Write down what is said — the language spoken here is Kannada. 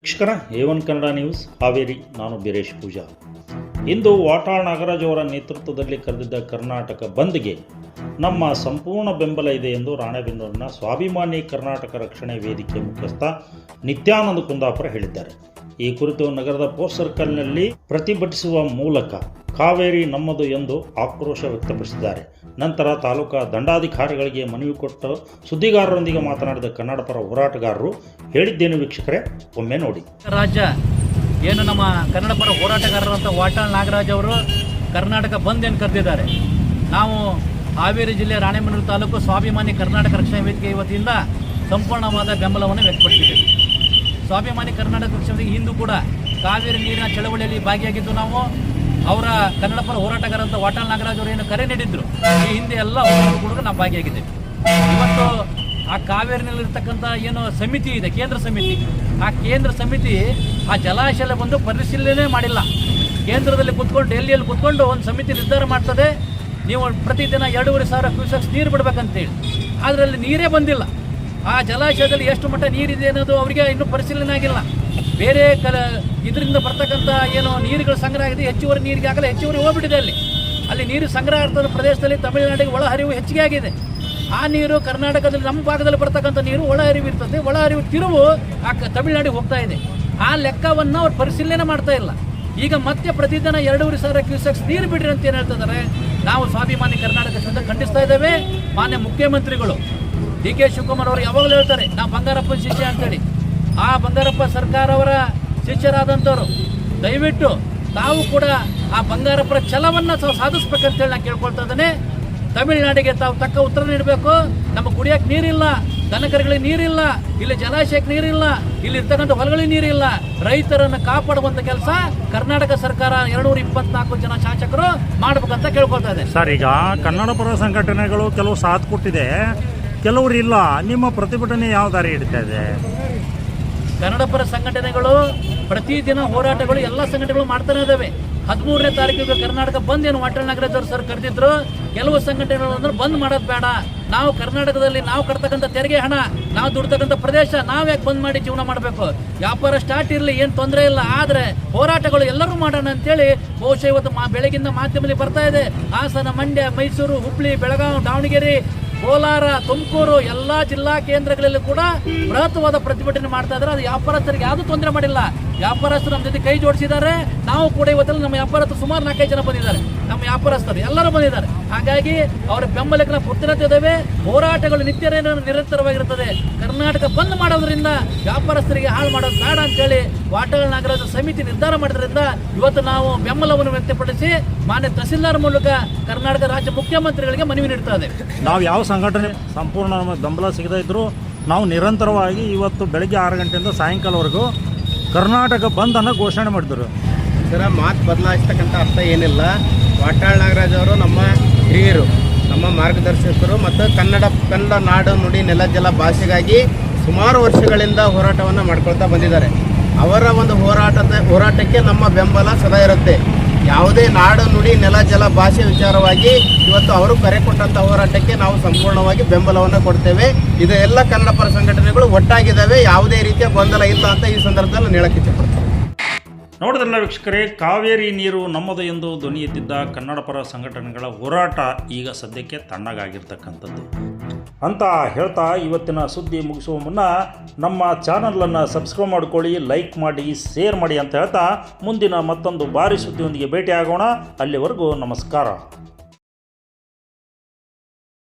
ನಮಸ್ಕಾರ A1 ಕನ್ನಡ ನ್ಯೂಸ್ ಹಾವೇರಿ. ನಾನು ಬೀರೇಶ್ ಪೂಜಾ. ಇಂದು ವಾಟಾಳ್ ನಾಗರಾಜ್ ಅವರ ನೇತೃತ್ವದಲ್ಲಿ ಕರೆದಿದ್ದ ಕರ್ನಾಟಕ ಬಂದ್ಗೆ ನಮ್ಮ ಸಂಪೂರ್ಣ ಬೆಂಬಲ ಇದೆ ಎಂದು ರಾಣೆಬೆನ್ನೂರಿನ ಸ್ವಾಭಿಮಾನಿ ಕರ್ನಾಟಕ ರಕ್ಷಣೆ ವೇದಿಕೆ ಮುಖ್ಯಸ್ಥ ನಿತ್ಯಾನಂದ ಕುಂದಾಪುರ ಹೇಳಿದ್ದಾರೆ. ಈ ಕುರಿತು ನಗರದ ಪೋಸ್ಟ್ ಸರ್ಕಲ್ನಲ್ಲಿ ಪ್ರತಿಭಟಿಸುವ ಮೂಲಕ ಕಾವೇರಿ ನಮ್ಮದು ಎಂದು ಆಕ್ರೋಶ ವ್ಯಕ್ತಪಡಿಸಿದ್ದಾರೆ. ನಂತರ ತಾಲೂಕಾ ದಂಡಾಧಿಕಾರಿಗಳಿಗೆ ಮನವಿ ಕೊಟ್ಟು ಸುದ್ದಿಗಾರರೊಂದಿಗೆ ಮಾತನಾಡಿದ ಕನ್ನಡ ಪರ ಹೋರಾಟಗಾರರು ಹೇಳಿದ್ದೇನು ವೀಕ್ಷಕರೇ, ಒಮ್ಮೆ ನೋಡಿ. ರಾಜ್ಯ ಏನು ನಮ್ಮ ಕನ್ನಡ ಪರ ಹೋರಾಟಗಾರರಂತ ವಾಟಾಳ್ ನಾಗರಾಜ್ ಅವರು ಕರ್ನಾಟಕ ಬಂದ್ ಏನು ಕರೆದಿದ್ದಾರೆ. ನಾವು ಹಾವೇರಿ ಜಿಲ್ಲೆ ರಾಣೆಬೆನ್ನೂರು ತಾಲೂಕು ಸ್ವಾಭಿಮಾನಿ ಕರ್ನಾಟಕ ರಕ್ಷಣಾ ವೇದಿಕೆ ವತಿಯಿಂದ ಸಂಪೂರ್ಣವಾದ ಬೆಂಬಲವನ್ನು ವ್ಯಕ್ತಪಡಿಸಿದ್ದೇವೆ. ಸ್ವಾಭಿಮಾನಿ ಕರ್ನಾಟಕ ರಕ್ಷಣಾ ವೇದಿಕೆ ಹಿಂದೂ ಕೂಡ ಕಾವೇರಿ ನೀರಿನ ಚಳವಳಿಯಲ್ಲಿ ಭಾಗಿಯಾಗಿದ್ದು ನಾವು ಅವರ ಕನ್ನಡ ಪರ ಹೋರಾಟಗಾರಂತ ವಾಟಾಳ್ ನಾಗರಾಜ್ ಅವರು ಏನು ಕರೆ ನೀಡಿದ್ರು, ಈ ಹಿಂದೆ ಎಲ್ಲ ಕೂಡ ನಾವು ಭಾಗಿಯಾಗಿದ್ದೇವೆ. ಇವತ್ತು ಆ ಕಾವೇರಿನಲ್ಲಿರ್ತಕ್ಕಂಥ ಏನು ಸಮಿತಿ ಇದೆ, ಕೇಂದ್ರ ಸಮಿತಿ, ಆ ಕೇಂದ್ರ ಸಮಿತಿ ಆ ಜಲಾಶಯ ಬಂದು ಪರಿಶೀಲನೆ ಮಾಡಿಲ್ಲ. ಕೇಂದ್ರದಲ್ಲಿ ಕೂತ್ಕೊಂಡು ಡೆಲ್ಲಿಯಲ್ಲಿ ಕೂತ್ಕೊಂಡು ಒಂದು ಸಮಿತಿ ನಿರ್ಧಾರ ಮಾಡ್ತದೆ, ನೀವು ಪ್ರತಿದಿನ 2,500 ಕ್ಯೂಸೆಕ್ಸ್ ನೀರು ಬಿಡಬೇಕಂತೇಳಿ. ಅದರಲ್ಲಿ ನೀರೇ ಬಂದಿಲ್ಲ. ಆ ಜಲಾಶಯದಲ್ಲಿ ಎಷ್ಟು ಮಟ್ಟ ನೀರಿದೆ ಅನ್ನೋದು ಅವರಿಗೆ ಇನ್ನೂ ಪರಿಶೀಲನೆ ಆಗಿಲ್ಲ. ಬೇರೆ ಇದರಿಂದ ಬರ್ತಕ್ಕಂಥ ಏನು ನೀರುಗಳು ಸಂಗ್ರಹ ಆಗಿದೆ, ಹೆಚ್ಚುವರಿ ನೀರಿಗೆ ಆಗಲ್ಲ, ಹೆಚ್ಚುವರಿ ಹೋಗ್ಬಿಟ್ಟಿದೆ. ಅಲ್ಲಿ ನೀರು ಸಂಗ್ರಹ ಆಗ್ತದ ಪ್ರದೇಶದಲ್ಲಿ ತಮಿಳುನಾಡಿಗೆ ಒಳಹರಿವು ಹೆಚ್ಚಿಗೆ ಆಗಿದೆ. ಆ ನೀರು ಕರ್ನಾಟಕದಲ್ಲಿ ನಮ್ಮ ಭಾಗದಲ್ಲಿ ಬರ್ತಕ್ಕಂಥ ನೀರು ಒಳಹರಿವು ಇರ್ತದೆ, ಒಳಹರಿವು ತಿರುವು ಆ ತಮಿಳುನಾಡಿಗೆ ಹೋಗ್ತಾ ಇದೆ. ಆ ಲೆಕ್ಕವನ್ನು ಅವ್ರು ಪರಿಶೀಲನೆ ಮಾಡ್ತಾ ಇಲ್ಲ. ಈಗ ಮತ್ತೆ ಪ್ರತಿದಿನ 2,500 ಕ್ಯೂಸೆಕ್ಸ್ ನೀರು ಬಿಡ್ರಿ ಅಂತ ಏನು ಹೇಳ್ತಿದ್ದಾರೆ. ನಾವು ಸ್ವಾಭಿಮಾನಿ ಕರ್ನಾಟಕದಿಂದ ಖಂಡಿಸ್ತಾ ಇದ್ದೇವೆ. ಮಾನ್ಯ ಮುಖ್ಯಮಂತ್ರಿಗಳು DK ಶಿವಕುಮಾರ್ ಅವರು ಯಾವಾಗಲೂ ಹೇಳ್ತಾರೆ, ನಾವು ಬಂಗಾರಪ್ಪನ ಶಿಷ್ಯ ಅಂತೇಳಿ. ಆ ಬಂಗಾರಪ್ಪ ಸರ್ಕಾರ ಅವರ ಶಿಷ್ಯರಾದಂಥವ್ರು ದಯವಿಟ್ಟು ತಾವು ಕೂಡ ಆ ಬಂಗಾರಪ್ಪರ ಛಲವನ್ನು ಸಾಧಿಸ್ಬೇಕಂತೇಳಿ ನಾನು ಕೇಳ್ಕೊಳ್ತಾ ಇದ್ದೇನೆ. ತಮಿಳುನಾಡಿಗೆ ತಾವು ತಕ್ಕ ಉತ್ತರ ನೀಡಬೇಕು. ನಮ್ಮ ಕುಡಿಯೋಕ್ಕೆ ನೀರಿಲ್ಲ, ದನಕರುಗಳಿಗೆ ನೀರಿಲ್ಲ, ಇಲ್ಲಿ ಜಲಾಶಯಕ್ಕೆ ನೀರಿಲ್ಲ, ಇಲ್ಲಿ ಇರ್ತಕ್ಕಂಥ ಹೊಲಗಳಿಗೆ ನೀರಿಲ್ಲ. ರೈತರನ್ನು ಕಾಪಾಡುವಂಥ ಕೆಲಸ ಕರ್ನಾಟಕ ಸರ್ಕಾರ 224 ಜನ ಶಾಸಕರು ಮಾಡ್ಬೇಕಂತ ಕೇಳ್ಕೊಳ್ತಾ ಇದೆ. ಸರ್, ಈಗ ಕನ್ನಡ ಪರ ಸಂಘಟನೆಗಳು ಕೆಲವು ಸಾಥ್ ಕೊಟ್ಟಿದೆ, ಕೆಲವರು ಇಲ್ಲ. ನಿಮ್ಮ ಪ್ರತಿಭಟನೆ ಯಾವ ದಾರಿ ಹಿಡಿತಾ ಇದೆ? ಕನ್ನಡ ಪರ ಸಂಘಟನೆಗಳು ಪ್ರತಿದಿನ ಹೋರಾಟಗಳು ಎಲ್ಲ ಸಂಘಟನೆಗಳು ಮಾಡ್ತಾನೆ ಇದ್ದಾವೆ. 13ನೇ ತಾರೀಕಿಗೆ ಕರ್ನಾಟಕ ಬಂದ್ ಏನು ವಾಟಾಳ್ ನಾಗರಾಜ್ ಅವರು ಸರ್ ಕರೆದಿದ್ರು. ಕೆಲವು ಸಂಘಟನೆಗಳು ಅಂದ್ರೆ ಬಂದ್ ಮಾಡೋದು ಬೇಡ, ನಾವು ಕರ್ನಾಟಕದಲ್ಲಿ ನಾವು ಕಟ್ತಕ್ಕಂಥ ತೆರಿಗೆ ಹಣ, ನಾವು ದುಡ್ತಕ್ಕಂಥ ಪ್ರದೇಶ ನಾವು ಯಾಕೆ ಬಂದ್ ಮಾಡಿ ಜೀವನ ಮಾಡಬೇಕು, ವ್ಯಾಪಾರ ಸ್ಟಾರ್ಟ್ ಇರಲಿ, ಏನು ತೊಂದರೆ ಇಲ್ಲ, ಆದರೆ ಹೋರಾಟಗಳು ಎಲ್ಲರೂ ಮಾಡೋಣ ಅಂತೇಳಿ ಬಹುಶಃ ಇವತ್ತು ಬೆಳಗಿಂದ ಮಾಧ್ಯಮದಲ್ಲಿ ಬರ್ತಾ ಇದೆ. ಹಾಸನ, ಮಂಡ್ಯ, ಮೈಸೂರು, ಹುಬ್ಳಿ, ಬೆಳಗಾವಿ, ದಾವಣಗೆರೆ, ಕೋಲಾರ, ತುಮಕೂರು ಎಲ್ಲ ಜಿಲ್ಲಾ ಕೇಂದ್ರಗಳಲ್ಲಿ ಕೂಡ ಬೃಹತ್ವಾದ ಪ್ರತಿಭಟನೆ ಮಾಡ್ತಾ ಇದ್ದಾರೆ. ಅದು ವ್ಯಾಪಾರಸ್ಥರಿಗೆ ಯಾವುದೂ ತೊಂದರೆ ಮಾಡಿಲ್ಲ. ವ್ಯಾಪಾರಸ್ಥರು ನಮ್ಮ ಜೊತೆ ಕೈ ಜೋಡಿಸಿದ್ದಾರೆ. ನಾವು ಕೂಡ ಇವತ್ತಲ್ಲಿ ನಮ್ಮ ವ್ಯಾಪಾರಸ್ಥರು ಸುಮಾರು 4-5 ಜನ ಬಂದಿದ್ದಾರೆ. ನಮ್ಮ ವ್ಯಾಪಾರಸ್ಥರು ಎಲ್ಲರೂ ಬಂದಿದ್ದಾರೆ. ಹಾಗಾಗಿ ಅವರ ಬೆಂಬಲಕ್ಕೆ ನಾವು ಪೂರ್ತಿದ್ದೇವೆ. ಹೋರಾಟಗಳು ನಿರಂತರವಾಗಿರುತ್ತದೆ. ಕರ್ನಾಟಕ ಬಂದ್ ಮಾಡೋದ್ರಿಂದ ವ್ಯಾಪಾರಸ್ಥರಿಗೆ ಹಾಳು ಮಾಡೋದು ಬೇಡ ಅಂತೇಳಿ ವಾಟಾಳ್ ನಾಗರಾಜ್ ಸಮಿತಿ ನಿರ್ಧಾರ ಮಾಡಿದ್ರಿಂದ ಇವತ್ತು ನಾವು ಬೆಂಬಲವನ್ನು ವ್ಯಕ್ತಪಡಿಸಿ ಮಾನ್ಯ ತಹಸೀಲ್ದಾರ್ ಮೂಲಕ ಕರ್ನಾಟಕ ರಾಜ್ಯ ಮುಖ್ಯಮಂತ್ರಿಗಳಿಗೆ ಮನವಿ ನೀಡ್ತಾ ಇದ್ದೇವೆ. ನಾವು ಯಾವ ಸಂಘಟನೆ ಸಂಪೂರ್ಣ ಬೆಂಬಲ ಸಿಗದೇ ಇದ್ದರೂ ನಾವು ನಿರಂತರವಾಗಿ ಇವತ್ತು ಬೆಳಗ್ಗೆ 6 ಗಂಟೆಯಿಂದ ಸಾಯಂಕಾಲವರೆಗೂ ಕರ್ನಾಟಕ ಬಂದನ್ನು ಘೋಷಣೆ ಮಾಡಿದರು. ಸರ, ಮಾತು ಬದಲಾಯಿಸ್ತಕ್ಕಂಥ ಅರ್ಥ ಏನಿಲ್ಲ. ವಾಟಾಳ್ ನಾಗರಾಜ್ ಅವರು ನಮ್ಮ ಹಿರಿಯರು, ನಮ್ಮ ಮಾರ್ಗದರ್ಶಕರು ಮತ್ತು ಕನ್ನಡ ನಾಡು ನುಡಿ ನೆಲ ಜಲ ಭಾಷೆಗಾಗಿ ಸುಮಾರು ವರ್ಷಗಳಿಂದ ಹೋರಾಟವನ್ನು ಮಾಡ್ಕೊಳ್ತಾ ಬಂದಿದ್ದಾರೆ. ಅವರ ಒಂದು ಹೋರಾಟಕ್ಕೆ ನಮ್ಮ ಬೆಂಬಲ ಸದಾ ಇರುತ್ತೆ. ಯಾವುದೇ ನಾಡು ನುಡಿ ನೆಲ ಜಲ ಭಾಷೆ ವಿಚಾರವಾಗಿ ಇವತ್ತು ಅವರು ಕರೆ ಕೊಟ್ಟಂಥ ಹೋರಾಟಕ್ಕೆ ನಾವು ಸಂಪೂರ್ಣವಾಗಿ ಬೆಂಬಲವನ್ನು ಕೊಡ್ತೇವೆ. ಇದು ಎಲ್ಲ ಕನ್ನಡ ಪರ ಸಂಘಟನೆಗಳು ಒಟ್ಟಾಗಿದ್ದಾವೆ. ಯಾವುದೇ ರೀತಿಯ ಗೊಂದಲ ಇಲ್ಲ ಅಂತ ಈ ಸಂದರ್ಭದಲ್ಲಿ ಹೇಳಕ್ಕೆ ಇಷ್ಟಪಡ್ತೇವೆ. ನೋಡಿದ್ರಲ್ಲ ವೀಕ್ಷಕರೇ, ಕಾವೇರಿ ನೀರು ನಮ್ಮದು ಎಂದು ಧ್ವನಿ ಎತ್ತಿದ್ದ ಕನ್ನಡ ಪರ ಸಂಘಟನೆಗಳ ಹೋರಾಟ ಈಗ ಸದ್ಯಕ್ಕೆ ತಣ್ಣಗಾಗಿರ್ತಕ್ಕಂಥದ್ದು ಅಂತ ಹೇಳ್ತಾ ಇವತ್ತಿನ ಸುದ್ದಿ ಮುಗಿಸುವ ಮುನ್ನ ನಮ್ಮ ಚಾನಲನ್ನು ಸಬ್ಸ್ಕ್ರೈಬ್ ಮಾಡ್ಕೊಳ್ಳಿ, ಲೈಕ್ ಮಾಡಿ, ಶೇರ್ ಮಾಡಿ ಅಂತ ಹೇಳ್ತಾ ಮುಂದಿನ ಮತ್ತೊಂದು ಭಾರಿ ಸುದ್ದಿಯೊಂದಿಗೆ ಭೇಟಿಯಾಗೋಣ. ಅಲ್ಲಿವರೆಗೂ ನಮಸ್ಕಾರ.